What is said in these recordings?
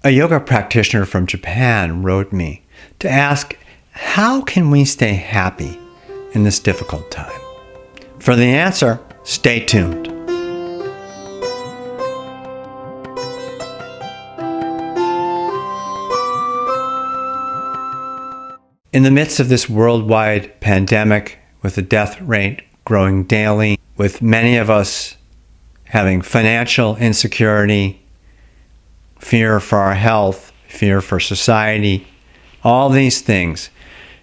A yoga practitioner from Japan wrote me to ask, how can we stay happy in this difficult time? For the answer, stay tuned. In the midst of this worldwide pandemic, with the death rate growing daily, with many of us having financial insecurity, fear for our health, fear for society, all these things,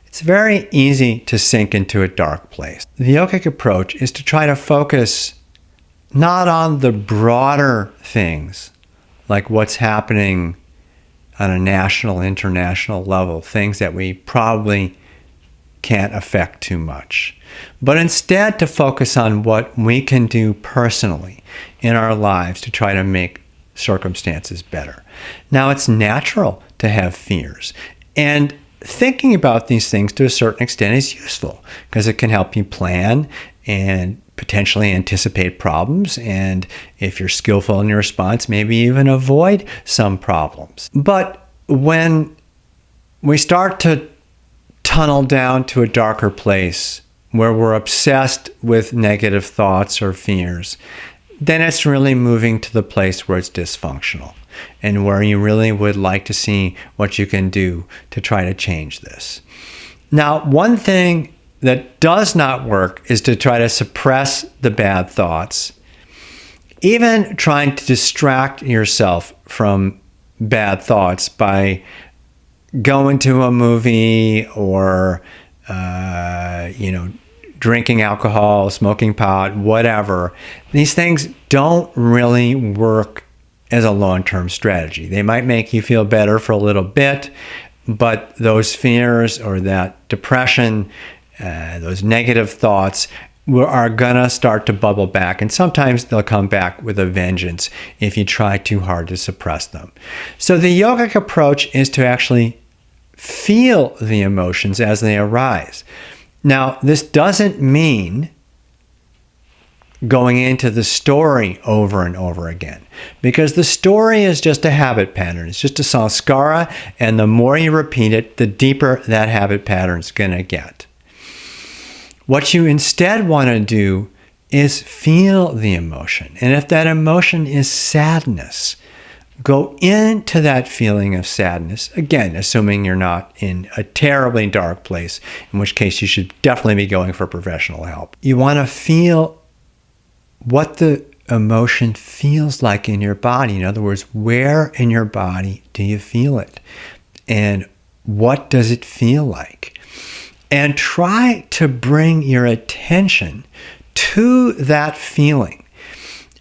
it's very easy to sink into a dark place. The yogic approach is to try to focus not on the broader things, like what's happening on a national, international level, things that we probably can't affect too much, but instead to focus on what we can do personally in our lives to try to make circumstances better. Now, it's natural to have fears, and thinking about these things to a certain extent is useful because it can help you plan and potentially anticipate problems, and if you're skillful in your response, maybe even avoid some problems. But when we start to tunnel down to a darker place where we're obsessed with negative thoughts or fears, then it's really moving to the place where it's dysfunctional and where you really would like to see what you can do to try to change this. Now, one thing that does not work is to try to suppress the bad thoughts. Even trying to distract yourself from bad thoughts by going to a movie or, drinking alcohol, smoking pot, whatever. These things don't really work as a long-term strategy. They might make you feel better for a little bit, but those fears or that depression, those negative thoughts are going to start to bubble back, and sometimes they'll come back with a vengeance if you try too hard to suppress them. So the yogic approach is to actually feel the emotions as they arise. Now, this doesn't mean going into the story over and over again, because the story is just a habit pattern. It's just a samskara, and the more you repeat it, the deeper that habit pattern is going to get. What you instead want to do is feel the emotion. And if that emotion is sadness, go into that feeling of sadness, again, assuming you're not in a terribly dark place, in which case you should definitely be going for professional help. You want to feel what the emotion feels like in your body. In other words, where in your body do you feel it? And what does it feel like? And try to bring your attention to that feeling.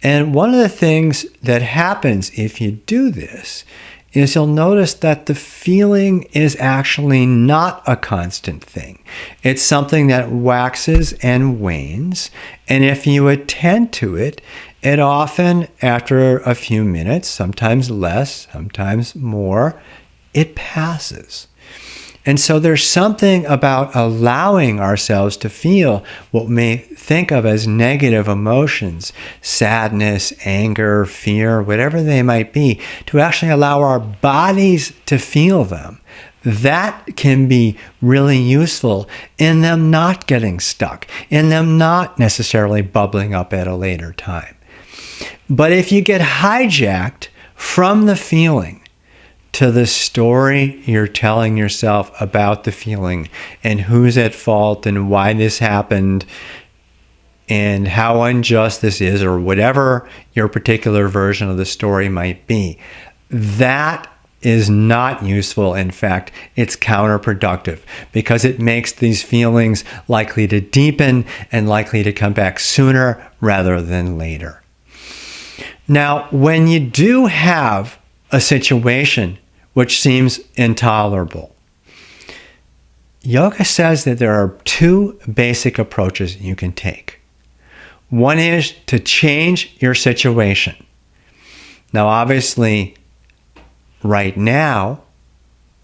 And one of the things that happens if you do this is you'll notice that the feeling is actually not a constant thing. It's something that waxes and wanes. And if you attend to it, it often, after a few minutes, sometimes less, sometimes more, it passes. And so there's something about allowing ourselves to feel what we may think of as negative emotions, sadness, anger, fear, whatever they might be, to actually allow our bodies to feel them. That can be really useful in them not getting stuck, in them not necessarily bubbling up at a later time. But if you get hijacked from the feeling to the story you're telling yourself about the feeling and who's at fault and why this happened and how unjust this is, or whatever your particular version of the story might be, that is not useful. In fact, it's counterproductive because it makes these feelings likely to deepen and likely to come back sooner rather than later. Now, when you do have a situation which seems intolerable, yoga says that there are two basic approaches you can take. One is to change your situation. Now, obviously, right now,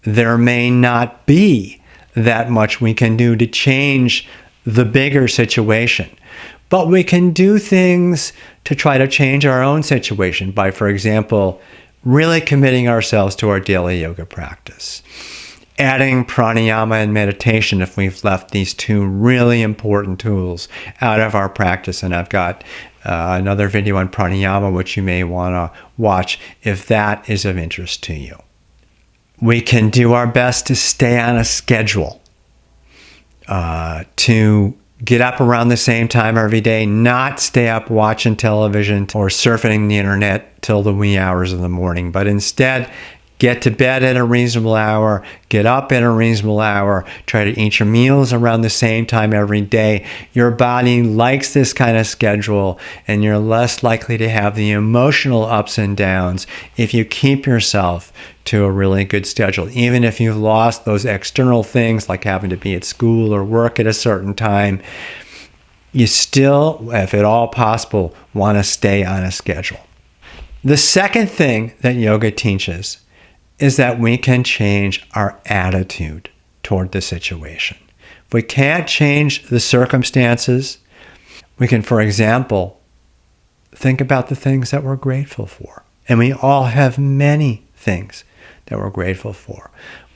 there may not be that much we can do to change the bigger situation. But we can do things to try to change our own situation by, for example, really committing ourselves to our daily yoga practice. Adding pranayama and meditation if we've left these two really important tools out of our practice. And I've got another video on pranayama, which you may want to watch if that is of interest to you. We can do our best to stay on a schedule, to get up around the same time every day, not stay up watching television or surfing the internet till the wee hours of the morning, but instead get to bed at a reasonable hour, get up at a reasonable hour, try to eat your meals around the same time every day. Your body likes this kind of schedule, and you're less likely to have the emotional ups and downs if you keep yourself to a really good schedule. Even if you've lost those external things like having to be at school or work at a certain time, you still, if at all possible, want to stay on a schedule. The second thing that yoga teaches is that we can change our attitude toward the situation. If we can't change the circumstances, we can, for example, think about the things that we're grateful for. And we all have many things that we're grateful for.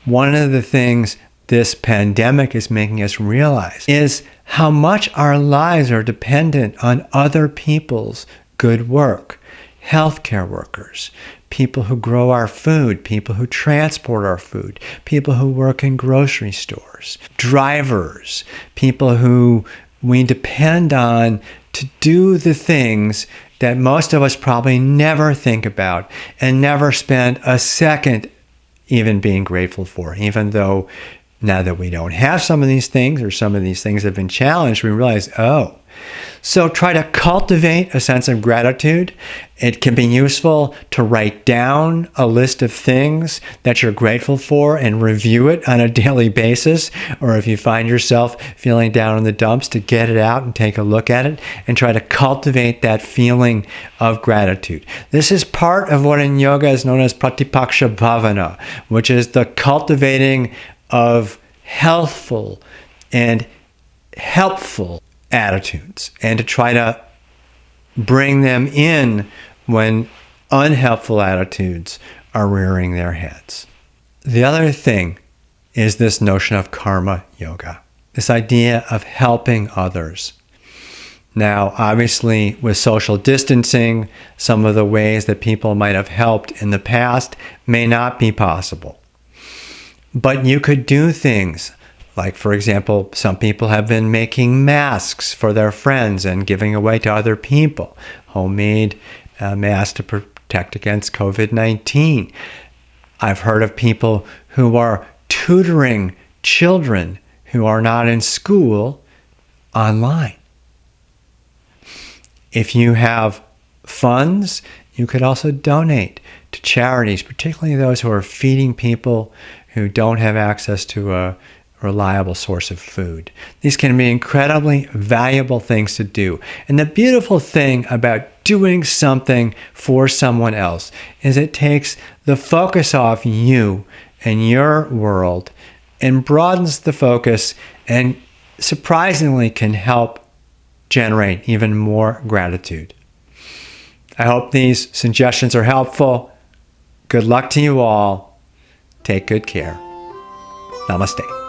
One of the things this pandemic is making us realize is how much our lives are dependent on other people's good work. Healthcare workers, people who grow our food, people who transport our food, people who work in grocery stores, drivers, people who we depend on to do the things that most of us probably never think about and never spend a second even being grateful for. Even though now that we don't have some of these things, or some of these things have been challenged, we realize, oh. So try to cultivate a sense of gratitude. It can be useful to write down a list of things that you're grateful for and review it on a daily basis. Or if you find yourself feeling down in the dumps, to get it out and take a look at it and try to cultivate that feeling of gratitude. This is part of what in yoga is known as pratipaksha bhavana, which is the cultivating of healthful and helpful attitudes, and to try to bring them in when unhelpful attitudes are rearing their heads. The other thing is this notion of karma yoga, this idea of helping others. Now, obviously, with social distancing, some of the ways that people might have helped in the past may not be possible. But you could do things like, for example, some people have been making masks for their friends and giving away to other people, homemade masks to protect against COVID-19. I've heard of people who are tutoring children who are not in school online. If you have funds, you could also donate to charities, particularly those who are feeding people who don't have access to a reliable source of food. These can be incredibly valuable things to do. And the beautiful thing about doing something for someone else is it takes the focus off you and your world and broadens the focus, and surprisingly can help generate even more gratitude. I hope these suggestions are helpful. Good luck to you all. Take good care. Namaste.